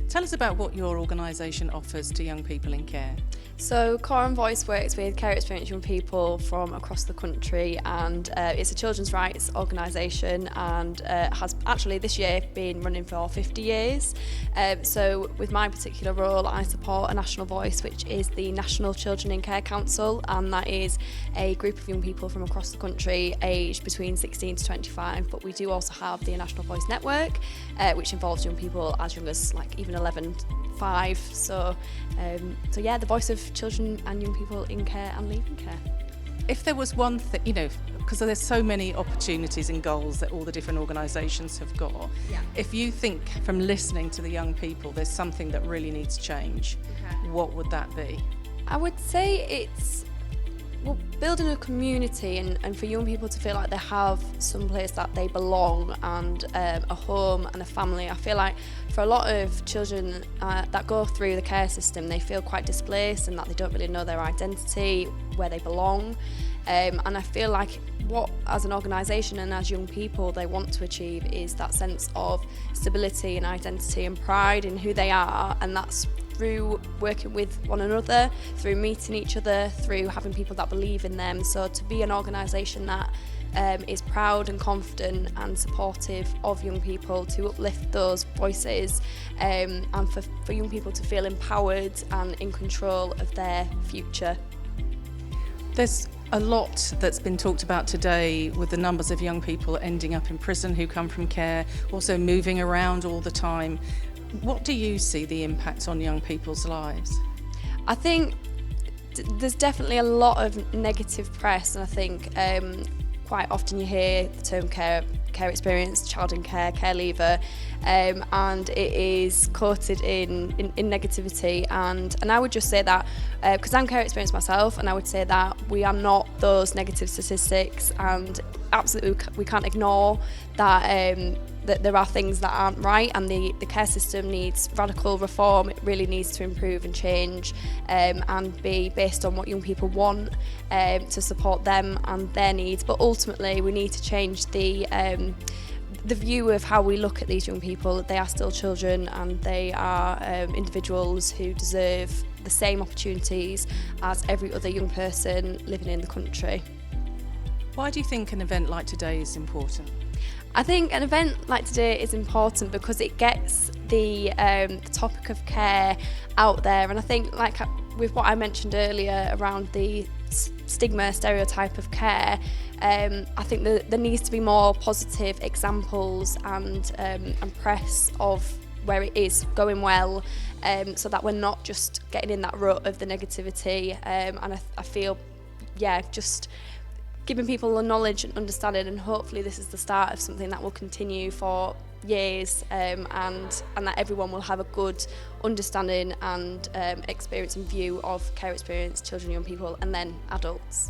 Tell us about what your organisation offers to young people in care. So Coram Voice works with care experienced young people from across the country, and it's a children's rights organisation, and has actually this year been running for 50 years. So with my particular role, I support a national voice, which is the National Children in Care Council, and that is a group of young people from across the country aged between 16 to 25, but we do also have the National Voice Network, which involves young people as young as even 11, 5. So yeah, the voice of children and young people in care and leaving care. If there was one thing, because there's so many opportunities and goals that all the different organisations have got, if you think from listening to the young people there's something that really needs change, what would that be? I would say it's building a community and for young people to feel like they have some place that they belong, and a home and a family. I feel like for a lot of children that go through the care system, they feel quite displaced and that they don't really know their identity, where they belong. And I feel like what, as an organisation and as young people, they want to achieve is that sense of stability and identity and pride in who they are, and that's through working with one another, through meeting each other, through having people that believe in them. So to be an organisation that is proud and confident and supportive of young people, to uplift those voices, and for young people to feel empowered and in control of their future. There's a lot that's been talked about today with the numbers of young people ending up in prison who come from care, also moving around all the time. What do you see the impact on young people's lives? I think there's definitely a lot of negative press, and I think quite often you hear the term care experience, child in care, care leaver, and it is quoted in negativity, and I would just say that because I'm care experienced myself, and I would say that we are not those negative statistics, and absolutely we can't ignore that that there are things that aren't right, and the care system needs radical reform. It really needs to improve and change, and be based on what young people want, to support them and their needs. But ultimately we need to change the view of how we look at these young people. They are still children, and they are individuals who deserve the same opportunities as every other young person living in the country. Why do you think an event like today is important? I think an event like today is important because it gets the topic of care out there, and I think with what I mentioned earlier around the stigma stereotype of care, I think that there needs to be more positive examples and press of where it is going well, so that we're not just getting in that rut of the negativity, and I feel just giving people the knowledge and understanding, and hopefully this is the start of something that will continue for years, and that everyone will have a good understanding and experience and view of care experience, children, young people, and then adults.